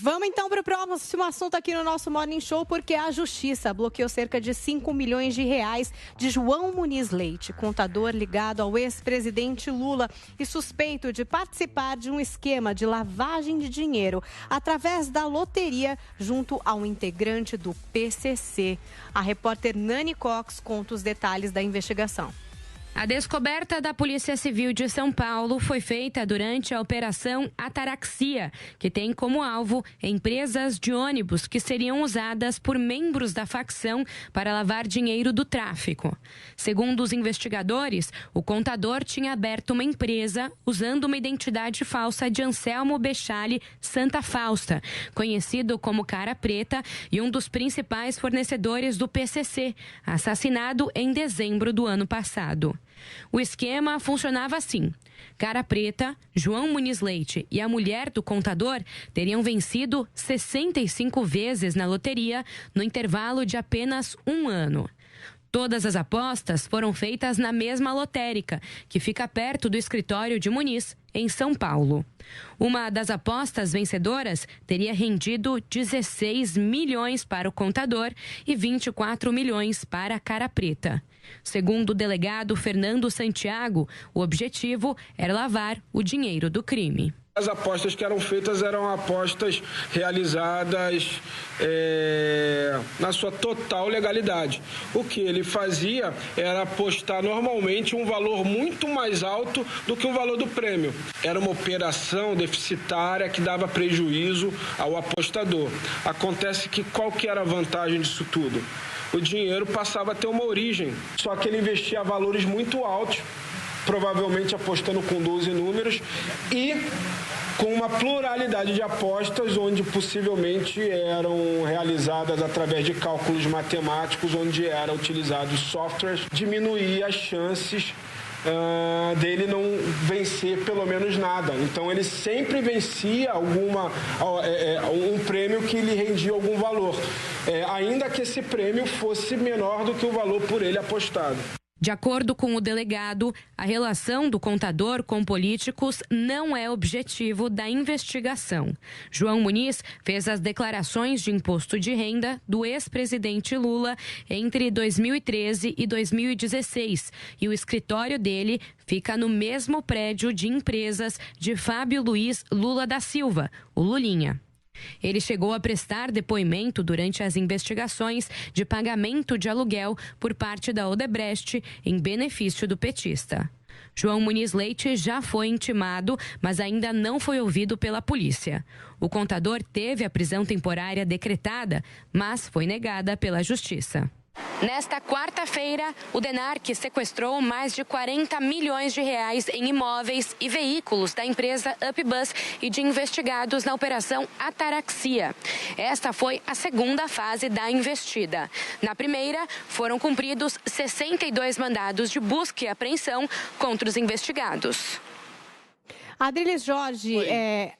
Vamos então para o próximo assunto aqui no nosso Morning Show, porque a Justiça bloqueou cerca de 5 milhões de reais de João Muniz Leite, contador ligado ao ex-presidente Lula e suspeito de participar de um esquema de lavagem de dinheiro através da loteria junto a um integrante do PCC. A repórter Nani Cox conta os detalhes da investigação. A descoberta da Polícia Civil de São Paulo foi feita durante a Operação Ataraxia, que tem como alvo empresas de ônibus que seriam usadas por membros da facção para lavar dinheiro do tráfico. Segundo os investigadores, o contador tinha aberto uma empresa usando uma identidade falsa de Anselmo Bechali Santa Fausta, conhecido como Cara Preta e um dos principais fornecedores do PCC, assassinado em dezembro do ano passado. O esquema funcionava assim: Cara Preta, João Muniz Leite e a mulher do contador teriam vencido 65 vezes na loteria no intervalo de apenas um ano. Todas as apostas foram feitas na mesma lotérica, que fica perto do escritório de Muniz, em São Paulo. Uma das apostas vencedoras teria rendido 16 milhões para o contador e 24 milhões para a Cara Preta. Segundo o delegado Fernando Santiago, o objetivo era lavar o dinheiro do crime. As apostas que eram feitas eram apostas realizadas na sua total legalidade. O que ele fazia era apostar normalmente um valor muito mais alto do que o valor do prêmio. Era uma operação deficitária que dava prejuízo ao apostador. Acontece que qual que era a vantagem disso tudo? O dinheiro passava a ter uma origem, só que ele investia valores muito altos, provavelmente apostando com 12 números e com uma pluralidade de apostas, onde possivelmente eram realizadas através de cálculos matemáticos, onde eram utilizados softwares, diminuir as chances dele não vencer pelo menos nada. Então ele sempre vencia um prêmio que lhe rendia algum valor, ainda que esse prêmio fosse menor do que o valor por ele apostado. De acordo com o delegado, a relação do contador com políticos não é objetivo da investigação. João Muniz fez as declarações de imposto de renda do ex-presidente Lula entre 2013 e 2016 e o escritório dele fica no mesmo prédio de empresas de Fábio Luiz Lula da Silva, o Lulinha. Ele chegou a prestar depoimento durante as investigações de pagamento de aluguel por parte da Odebrecht em benefício do petista. João Muniz Leite já foi intimado, mas ainda não foi ouvido pela polícia. O contador teve a prisão temporária decretada, mas foi negada pela Justiça. Nesta quarta-feira, o DENARC sequestrou mais de 40 milhões de reais em imóveis e veículos da empresa Upbus e de investigados na Operação Ataraxia. Esta foi a segunda fase da investida. Na primeira, foram cumpridos 62 mandados de busca e apreensão contra os investigados. Adriles Jorge,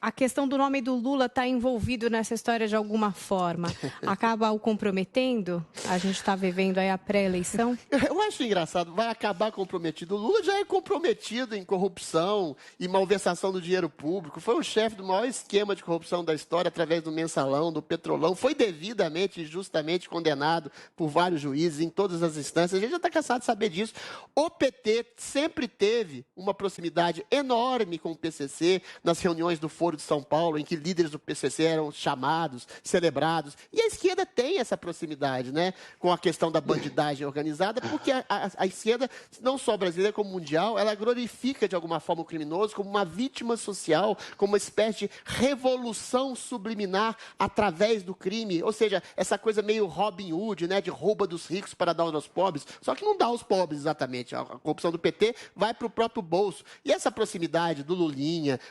a questão do nome do Lula está envolvido nessa história de alguma forma. Acaba o comprometendo? A gente está vivendo aí a pré-eleição? Eu acho engraçado, vai acabar comprometido. O Lula já é comprometido em corrupção e malversação do dinheiro público. Foi o chefe do maior esquema de corrupção da história através do mensalão, do petrolão. Foi devidamente e justamente condenado por vários juízes em todas as instâncias. A gente já está cansado de saber disso. O PT sempre teve uma proximidade enorme com o PCC, nas reuniões do Foro de São Paulo, em que líderes do PCC eram chamados, celebrados. E a esquerda tem essa proximidade, né, com a questão da bandidagem organizada, porque a esquerda, não só brasileira como mundial, ela glorifica de alguma forma o criminoso como uma vítima social, como uma espécie de revolução subliminar através do crime. Ou seja, essa coisa meio Robin Hood, né, de rouba dos ricos para dar aos pobres. Só que não dá aos pobres exatamente. A corrupção do PT vai para o próprio bolso. E essa proximidade do Lulinha,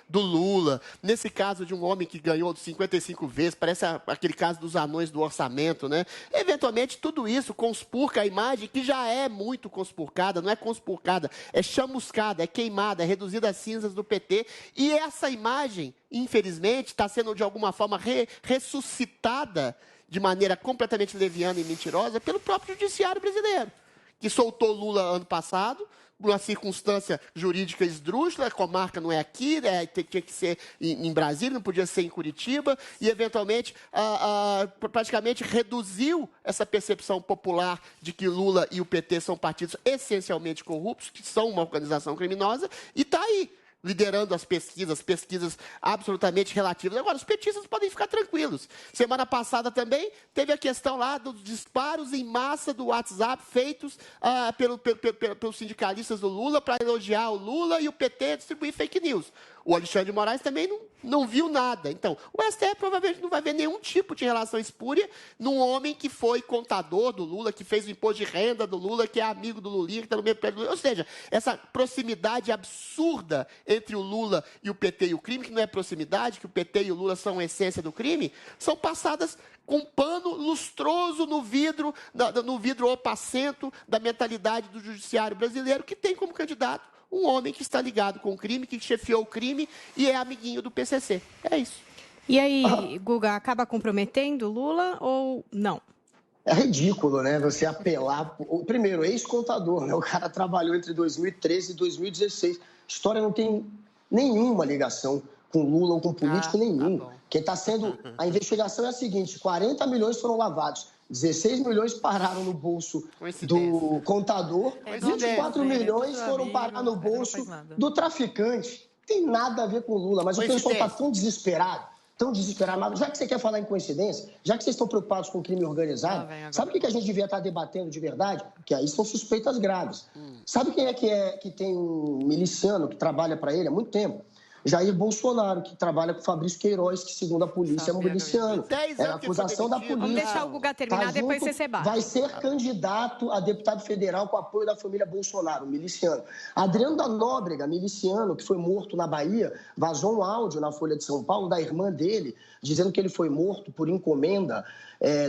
do Lula, nesse caso de um homem que ganhou 55 vezes, parece aquele caso dos anões do orçamento, né? Eventualmente, tudo isso conspurca a imagem que já é muito conspurcada, não é conspurcada, é chamuscada, é queimada, é reduzida às cinzas do PT. E essa imagem, infelizmente, está sendo de alguma forma ressuscitada de maneira completamente leviana e mentirosa pelo próprio judiciário brasileiro, que soltou Lula ano passado, uma circunstância jurídica esdrúxula, a comarca não é aqui, né? Tinha que ser em Brasília, não podia ser em Curitiba, e eventualmente praticamente reduziu essa percepção popular de que Lula e o PT são partidos essencialmente corruptos, que são uma organização criminosa, e está aí, liderando as pesquisas absolutamente relativas. Agora, os petistas podem ficar tranquilos. Semana passada também teve a questão lá dos disparos em massa do WhatsApp feitos pelos sindicalistas do Lula para elogiar o Lula e o PT distribuir fake news. O Alexandre de Moraes também não viu nada. Então, o STF provavelmente não vai ver nenhum tipo de relação espúria num homem que foi contador do Lula, que fez o imposto de renda do Lula, que é amigo do Lulinha, que está no mesmo prédio do Lula. Ou seja, essa proximidade absurda entre o Lula e o PT e o crime, que não é proximidade, que o PT e o Lula são a essência do crime, são passadas com pano lustroso no vidro opacento da mentalidade do judiciário brasileiro, que tem como candidato um homem que está ligado com o crime, que chefiou o crime e é amiguinho do PCC. É isso. E aí, Guga, acaba comprometendo Lula ou não? É ridículo, né? Você apelar... Primeiro, ex-contador, né? O cara trabalhou entre 2013 e 2016. A história não tem nenhuma ligação com Lula ou com político nenhum. Quem está sendo... A investigação é a seguinte, 40 milhões foram lavados. 16 milhões pararam no bolso do contador, 24 milhões foram parar no bolso do traficante. Não tem nada a ver com Lula, mas o pessoal está tão desesperado. Mas já que você quer falar em coincidência, já que vocês estão preocupados com o crime organizado, sabe o que a gente devia estar debatendo de verdade? Que aí são suspeitas graves. Sabe quem é que tem um miliciano que trabalha para ele há muito tempo? Jair Bolsonaro, que trabalha com Fabrício Queiroz, que, segundo a polícia, é um miliciano. É a acusação da polícia. Vamos deixar o Guga terminar, depois você se bate. Vai ser candidato a deputado federal com apoio da família Bolsonaro, miliciano. Adriano da Nóbrega, miliciano, que foi morto na Bahia, vazou um áudio na Folha de São Paulo da irmã dele, dizendo que ele foi morto por encomenda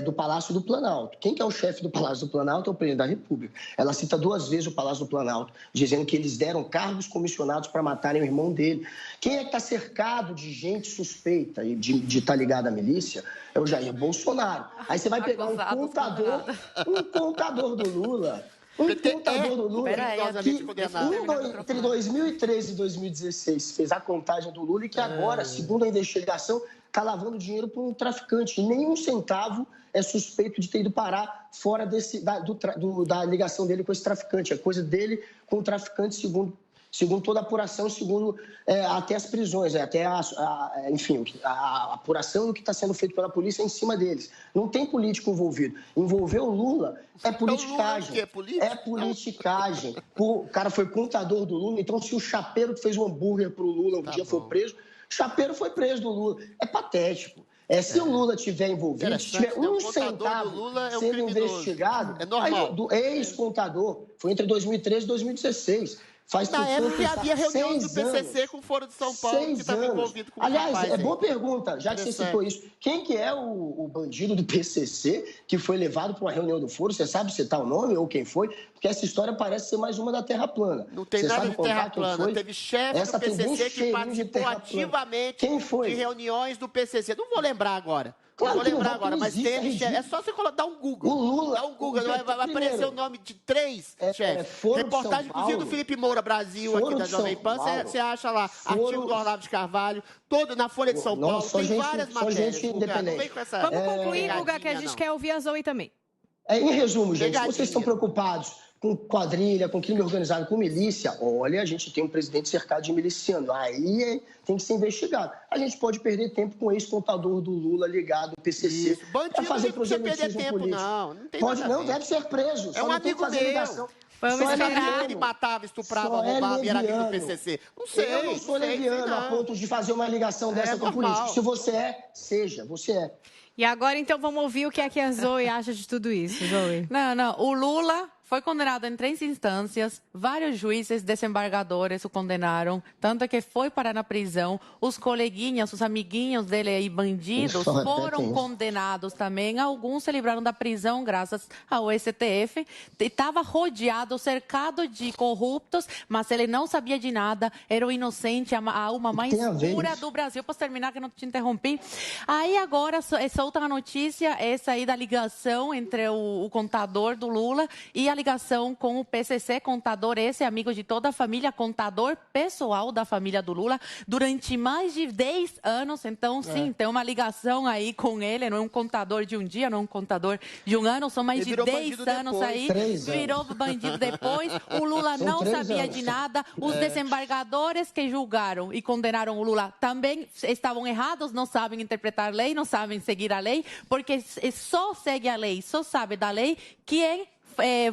do Palácio do Planalto. Quem que é o chefe do Palácio do Planalto é o presidente da República. Ela cita 2 vezes o Palácio do Planalto, dizendo que eles deram cargos comissionados para matarem o irmão dele. Quem é que está cercado de gente suspeita e de estar ligado à milícia é o Jair Bolsonaro. Aí você vai pegar um contador do Lula... que entre 2013 e 2016 fez a contagem do Lula e que agora, segundo a investigação, está lavando dinheiro para um traficante. E nenhum centavo é suspeito de ter ido parar fora da ligação dele com esse traficante. É coisa dele com o traficante, segundo toda a apuração, segundo até as prisões, até enfim, a apuração do que está sendo feito pela polícia é em cima deles. Não tem político envolvido. Envolver o Lula é politicagem. É politicagem. O cara foi contador do Lula, então se o chapeiro que fez um hambúrguer para o Lula um dia for preso, o chapeiro foi preso do Lula. É patético. Se o Lula estiver envolvido, se tiver um centavo sendo investigado, é normal. Do ex-contador, foi entre 2013 e 2016. Na época havia reunião do PCC com o Foro de São Paulo, que estava envolvido com o Aliás, rapaz, boa pergunta, já que você citou isso. Quem que é o bandido do PCC que foi levado para uma reunião do Foro? Você sabe citar o nome ou quem foi? Porque essa história parece ser mais uma da Terra Plana. Não tem nada de Terra Plana. Teve chefe do PCC que participou ativamente de reuniões do PCC. Não vou lembrar agora. Claro, não vou lembrar agora, mas teve chefe. É só você dar um Google. Dá um Google, vai aparecer o nome de 3 chefes. Reportagem, inclusive, do Felipe Moura Brasil, aqui da Jovem Pan. Você acha lá, artigo do Olavo de Carvalho, todo na Folha de São Paulo, tem várias matérias. Vamos concluir, Guga, que a gente quer ouvir a Zoe também. Em resumo, gente, se vocês estão preocupados com quadrilha, com crime organizado, com milícia, olha, a gente tem um presidente cercado de miliciano. Aí tem que ser investigado. A gente pode perder tempo com o ex-contador do Lula ligado ao PCC. Bandido não precisa perder tempo, político. Não, deve ser preso. É um amigo meu. Vamos esperar. Ele matava, estuprava, roubava e era amigo do PCC. Não sei. Eu não sou leviano a ponto de fazer uma ligação dessa com político. Se você seja, você é. E agora, então, vamos ouvir o que é que a Zoe acha de tudo isso, Zoe. Não. O Lula foi condenado em 3 instâncias, vários juízes desembargadores o condenaram, tanto que foi parar na prisão. Os coleguinhas, os amiguinhos dele aí, bandidos, foram condenados também. Alguns se livraram da prisão graças ao STF. Estava rodeado, cercado de corruptos, mas ele não sabia de nada, era o inocente, a alma mais pura do Brasil. Posso terminar que eu não te interrompi? Aí agora solta a notícia, essa aí da ligação entre o contador do Lula e a ligação com o PCC, contador, esse amigo de toda a família, contador pessoal da família do Lula, durante mais de 10 anos. Então, sim, tem uma ligação aí com ele, não é um contador de um dia, não é um contador de um ano, são mais de 10 anos aí, virou bandido depois, o Lula não sabia de nada, os desembargadores que julgaram e condenaram o Lula também estavam errados, não sabem interpretar a lei, não sabem seguir a lei, porque só segue a lei, só sabe da lei quem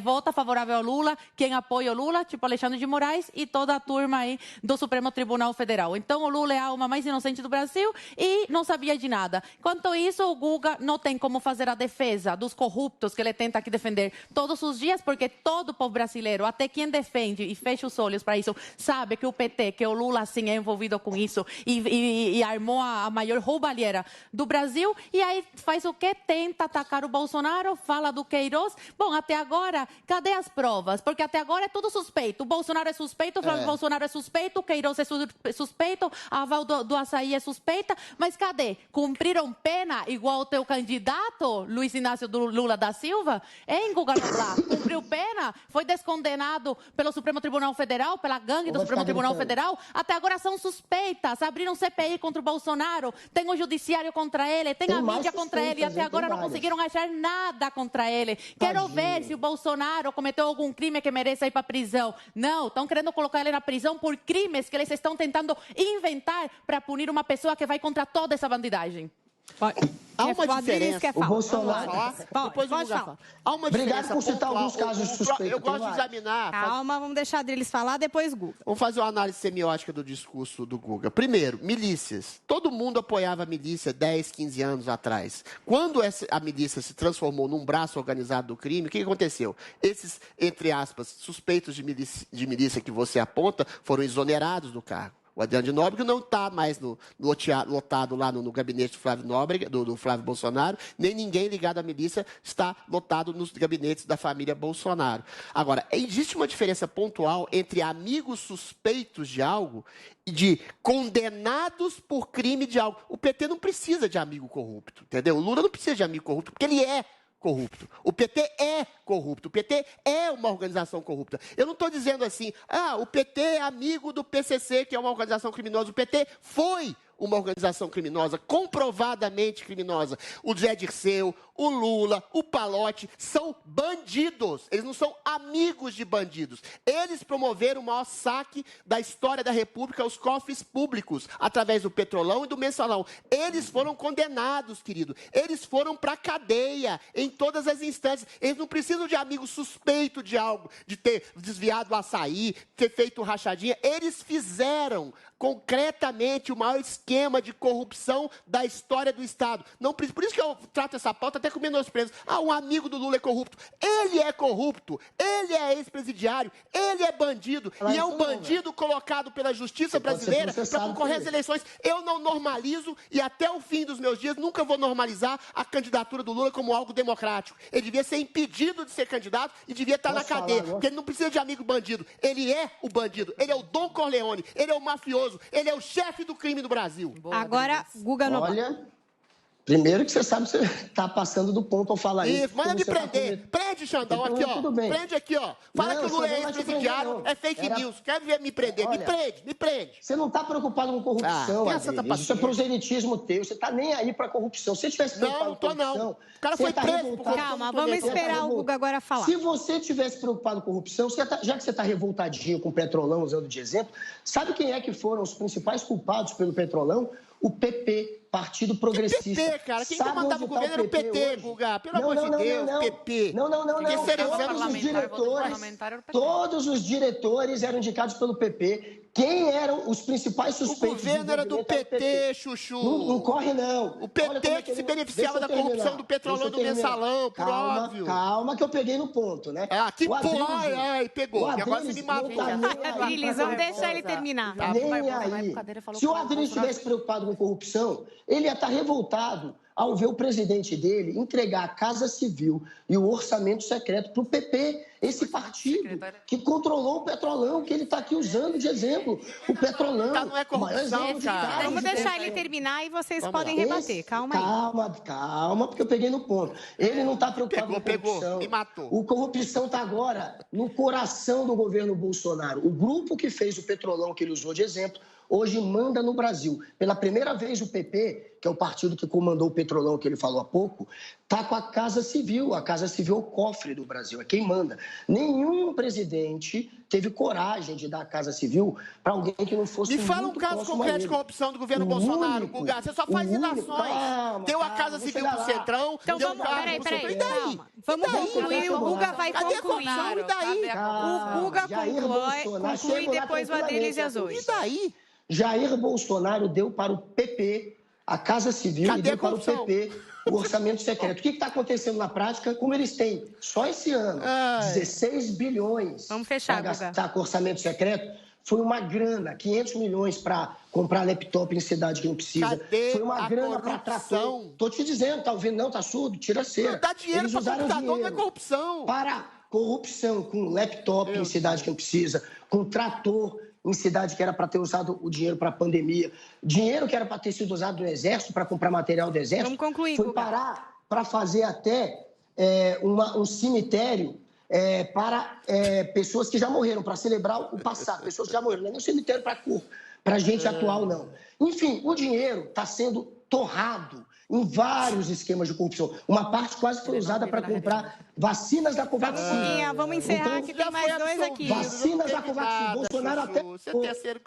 vota favorável ao Lula, quem apoia o Lula, tipo Alexandre de Moraes e toda a turma aí do Supremo Tribunal Federal. Então, o Lula é a alma mais inocente do Brasil e não sabia de nada. Quanto a isso, o Guga não tem como fazer a defesa dos corruptos que ele tenta aqui defender todos os dias, porque todo o povo brasileiro, até quem defende e fecha os olhos para isso, sabe que o PT, que o Lula, sim, é envolvido com isso e armou a maior roubalheira do Brasil. E aí faz o quê? Tenta atacar o Bolsonaro, fala do Queiroz. Bom, até agora, cadê as provas? Porque até agora é tudo suspeito. O Bolsonaro é suspeito, o Flávio Bolsonaro é suspeito, o Queiroz é suspeito, a Val do Açaí é suspeita. Mas cadê? Cumpriram pena igual o teu candidato, Luiz Inácio Lula da Silva? Hein, Guga Noblar? Cumpriu pena? Foi descondenado pelo Supremo Tribunal Federal, pela gangue do Supremo Tribunal Federal? Até agora são suspeitas. Abriram CPI contra o Bolsonaro, tem o judiciário contra ele, tem a mídia contra ele, e até agora não conseguiram achar nada contra ele. Quero ver se o Bolsonaro cometeu algum crime que mereça ir para a prisão. Não, estão querendo colocar ele na prisão por crimes que eles estão tentando inventar para punir uma pessoa que vai contra toda essa bandidagem. Há uma diferença. O Bolsonaro. Depois pode falar. Há uma Obrigado por citar alguns casos suspeitos. Eu gosto de examinar. Calma, vamos deixar deles falar, depois Guga. Vamos fazer uma análise semiótica do discurso do Guga. Primeiro, milícias. Todo mundo apoiava a milícia 10, 15 anos atrás. Quando a milícia se transformou num braço organizado do crime, o que aconteceu? Esses, entre aspas, suspeitos de milícia que você aponta foram exonerados do cargo. O Adriano de Nóbrega não está mais lotado lá no gabinete do Flávio Nóbrega, do Flávio Bolsonaro, nem ninguém ligado à milícia está lotado nos gabinetes da família Bolsonaro. Agora, existe uma diferença pontual entre amigos suspeitos de algo e de condenados por crime de algo. O PT não precisa de amigo corrupto, entendeu? O Lula não precisa de amigo corrupto, porque ele é corrupto. O PT é corrupto. O PT é uma organização corrupta. Eu não estou dizendo assim, o PT é amigo do PCC, que é uma organização criminosa. O PT foi uma organização criminosa, comprovadamente criminosa. O Zé Dirceu, o Lula, o Palotti são bandidos. Eles não são amigos de bandidos. Eles promoveram o maior saque da história da República aos cofres públicos, através do Petrolão e do Mensalão. Eles foram condenados, querido. Eles foram para a cadeia em todas as instâncias. Eles não precisam de amigo suspeito de algo, de ter desviado o açaí, ter feito rachadinha. Eles fizeram concretamente o maior esquema de corrupção da história do Estado. Não, por isso que eu trato essa pauta até com menosprezo. Um amigo do Lula é corrupto. Ele é corrupto, ele é ex-presidiário, ele é bandido, e é um bandido colocado pela justiça brasileira para concorrer às eleições. Eu não normalizo, e até o fim dos meus dias nunca vou normalizar a candidatura do Lula como algo democrático. Ele devia ser impedido de ser candidato e devia estar na cadeia, porque ele não precisa de amigo bandido. Ele é o bandido, ele é o Dom Corleone, ele é o mafioso, ele é o chefe do crime do Brasil. Agora, Guga Noblar. Olha, primeiro que você sabe que você está passando do ponto ao falar isso. Isso, manda me prender. Prende, Xandão, aqui, ó. Tudo bem. Prende aqui, ó. Fala que o Lula é ex-presidiário, é fake news. Quer ver me prender? Olha, me prende. Você não está preocupado com corrupção, Adriano. Isso é proselitismo teu. Você está nem aí para corrupção. Se você tivesse preocupado com corrupção... Não. O cara foi preso por corrupção. Calma, vamos esperar o Guga agora falar. Se você tivesse preocupado com corrupção, já que você está revoltadinho com o Petrolão, usando de exemplo, sabe quem é que foram os principais culpados pelo Petrolão? O PP, Partido Progressista. PP, cara. Quem comandava o governo era o PT, Guga. Pelo amor de Deus, PP. Não. Todos os diretores eram indicados pelo PP. Quem eram os principais suspeitos? O governo era do PT, Chuchu. Não corre, não. O PT que se beneficiava da corrupção do Petrolão e do Mensalão, por óbvio. Calma, que eu peguei no ponto, né? Que porra! Ai, pegou. E agora você me matou. Adriles, vamos deixar ele terminar. Nem aí. Se o Adriles estivesse preocupado com corrupção, Ele ia estar revoltado ao ver o presidente dele entregar a Casa Civil e o orçamento secreto para o PP, esse partido que controlou o Petrolão, que ele está aqui usando de exemplo. O Petrolão. Não é corrupção, cara. Vamos deixar ele terminar e vocês podem rebater. Calma aí. Calma, porque eu peguei no ponto. Ele não está preocupado com corrupção. Me matou. O corrupção está agora no coração do governo Bolsonaro. O grupo que fez o Petrolão, que ele usou de exemplo, hoje manda no Brasil. Pela primeira vez o PP, que é o partido que comandou o Petrolão, que ele falou há pouco, está com a Casa Civil. A Casa Civil é o cofre do Brasil, é quem manda. Nenhum presidente teve coragem de dar a Casa Civil para alguém que não fosse Me fala um caso concreto de corrupção do governo Bolsonaro, Guga. Você só faz ilações. Deu a Casa Civil pro Centrão, então deu vamos, cargo pro Centrão. E daí? Vamos concluir, o Guga vai Cadê concluir. a corrupção? E daí? O Guga conclui depois o Adriles e a Zoe. E daí? Jair Bolsonaro deu para o PP a Casa Civil e deu para o PP o orçamento secreto. O que está acontecendo na prática? Como eles têm, só esse ano, 16 bilhões para gastar com orçamento secreto, foi uma grana, 500 milhões para comprar laptop em cidade que não precisa. Foi uma grana para trator. Estou te dizendo, tá ouvindo? Não, tá surdo? Tira a cera. Não dá dinheiro para computador, não é corrupção. Para corrupção com laptop em cidade que não precisa, com trator em cidade que era para ter usado o dinheiro para a pandemia, dinheiro que era para ter sido usado no Exército, para comprar material do Exército, vamos concluir, foi parar para fazer até um cemitério para pessoas que já morreram, para celebrar o passado, pessoas que já morreram, não é nem um cemitério para gente atual, não. Enfim, o dinheiro está sendo torrado em vários esquemas de corrupção. Uma parte quase foi usada para comprar vacinas da Covaxin. Vamos encerrar, que tem mais dois aqui. Vacinas da Covaxin. Bolsonaro até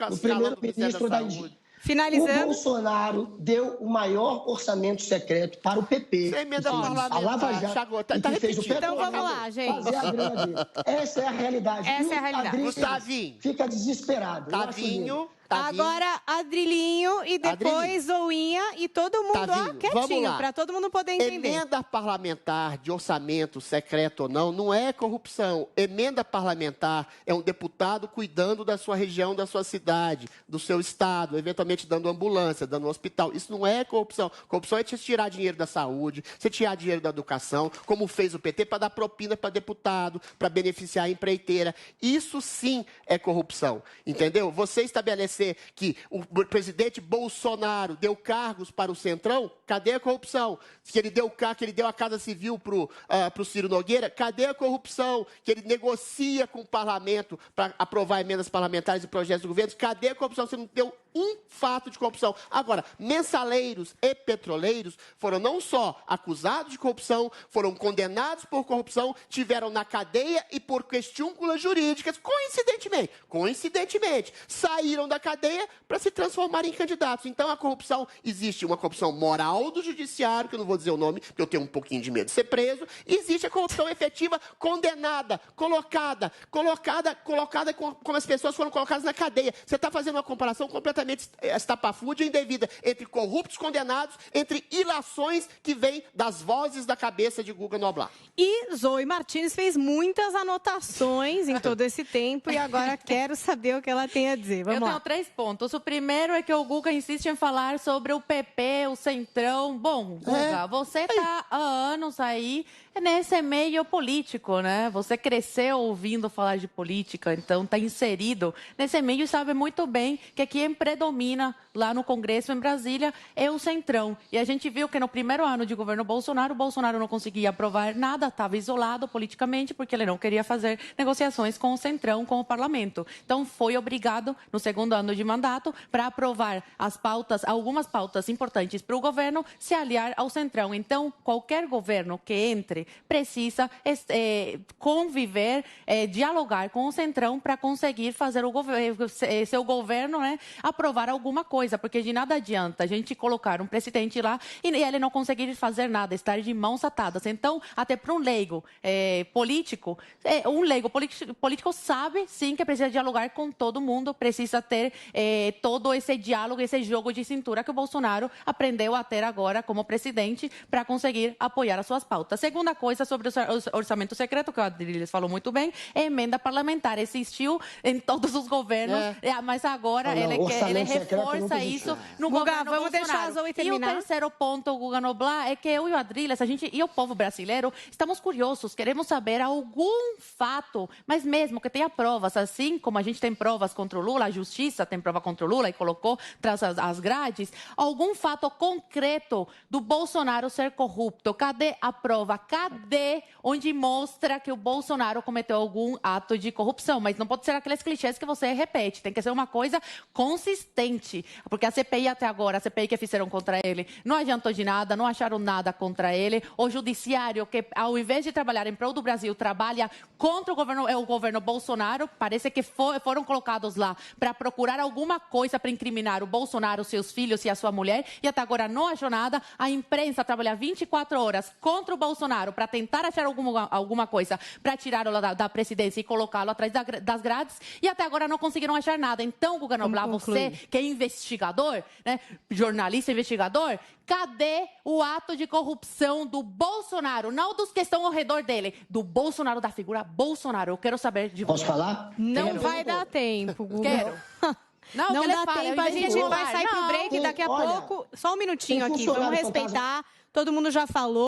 o primeiro-ministro da Índia. Finalizando. O Bolsonaro deu o maior orçamento secreto para o PP. A Lava Jato, que fez o Petrolão. Então vamos lá, gente. Fazer a grana dele. Essa é a realidade. Essa é a realidade. Gustavinho. Fica desesperado. Tavinho. Agora, Adrilinho e depois Zoinha e todo mundo quietinho, para todo mundo poder entender. Emenda parlamentar de orçamento, secreto ou não é corrupção. Emenda parlamentar é um deputado cuidando da sua região, da sua cidade, do seu estado, eventualmente dando ambulância, dando hospital. Isso não é corrupção. Corrupção é você tirar dinheiro da saúde, você tirar dinheiro da educação, como fez o PT, para dar propina para deputado, para beneficiar a empreiteira. Isso sim é corrupção, entendeu? Você estabelecer que o presidente Bolsonaro deu cargos para o Centrão, cadê a corrupção? Que ele deu a Casa Civil para o Ciro Nogueira, cadê a corrupção? Que ele negocia com o parlamento para aprovar emendas parlamentares e projetos do governo, cadê a corrupção? Você não deu um fato de corrupção. Agora, mensaleiros e petroleiros foram não só acusados de corrupção, foram condenados por corrupção, tiveram na cadeia e por questiúnculas jurídicas, coincidentemente, saíram da cadeia para se transformarem em candidatos. Então, a corrupção, existe uma corrupção moral do judiciário, que eu não vou dizer o nome, porque eu tenho um pouquinho de medo de ser preso, e existe a corrupção efetiva, condenada, colocada como as pessoas foram colocadas na cadeia. Você está fazendo uma comparação completamente estapafúrdia e indevida entre corruptos condenados, entre ilações que vêm das vozes da cabeça de Guga Noblar. E Zoe Martins fez muitas anotações em todo esse tempo e agora quero saber o que ela tem a dizer. Vamos lá. Eu tenho 3 pontos. O primeiro é que o Guga insiste em falar sobre o PP, o Centrão. Bom, Guga, você está há anos aí nesse meio político, né? Você cresceu ouvindo falar de política, então está inserido nesse meio e sabe muito bem que quem predomina lá no Congresso, em Brasília, é o Centrão. E a gente viu que no primeiro ano de governo Bolsonaro, o Bolsonaro não conseguia aprovar nada, estava isolado politicamente, porque ele não queria fazer negociações com o Centrão, com o parlamento. Então, foi obrigado, no segundo ano de mandato, para aprovar algumas pautas importantes para o governo, se aliar ao Centrão. Então, qualquer governo que entre precisa conviver, dialogar com o Centrão para conseguir fazer seu governo, né, aprovar alguma coisa, porque de nada adianta a gente colocar um presidente lá e ele não conseguir fazer nada, estar de mãos atadas. Então, até para um leigo político, político sabe, sim, que precisa dialogar com todo mundo, precisa ter todo esse diálogo, esse jogo de cintura que o Bolsonaro aprendeu a ter agora como presidente para conseguir apoiar as suas pautas. Segunda coisa sobre o orçamento secreto, que o Adriles falou muito bem, é emenda parlamentar. Existiu em todos os governos, mas agora ele reforça faça isso no Guga, governo vamos Bolsonaro. deixar a Zoe E o terminar. terceiro ponto, Guga Noblar, é que eu e o Adriles, a gente e o povo brasileiro, estamos curiosos, queremos saber algum fato, mas mesmo que tenha provas, assim como a gente tem provas contra o Lula, a justiça tem prova contra o Lula e colocou tras as grades, algum fato concreto do Bolsonaro ser corrupto. Cadê a prova? Cadê onde mostra que o Bolsonaro cometeu algum ato de corrupção? Mas não pode ser aqueles clichês que você repete, tem que ser uma coisa consistente, porque a CPI até agora, a CPI que fizeram contra ele, não adiantou de nada, não acharam nada contra ele. O judiciário, que ao invés de trabalhar em prol do Brasil, trabalha contra o governo Bolsonaro, parece que foram colocados lá para procurar alguma coisa para incriminar o Bolsonaro, seus filhos e a sua mulher, e até agora não achou nada. A imprensa trabalha 24 horas contra o Bolsonaro para tentar achar alguma coisa para tirá-lo da presidência e colocá-lo atrás das grades, e até agora não conseguiram achar nada. Então, Guga Noblar, você que é investigador, né, jornalista investigador, cadê o ato de corrupção do Bolsonaro? Não dos que estão ao redor dele, do Bolsonaro, da figura Bolsonaro. Eu quero saber de você. Posso falar? Não vai dar tempo, Guga. Quero. Não dá fala, tempo, a gente vai sair pro break daqui a pouco. Só um minutinho aqui, vamos respeitar. Todo mundo já falou.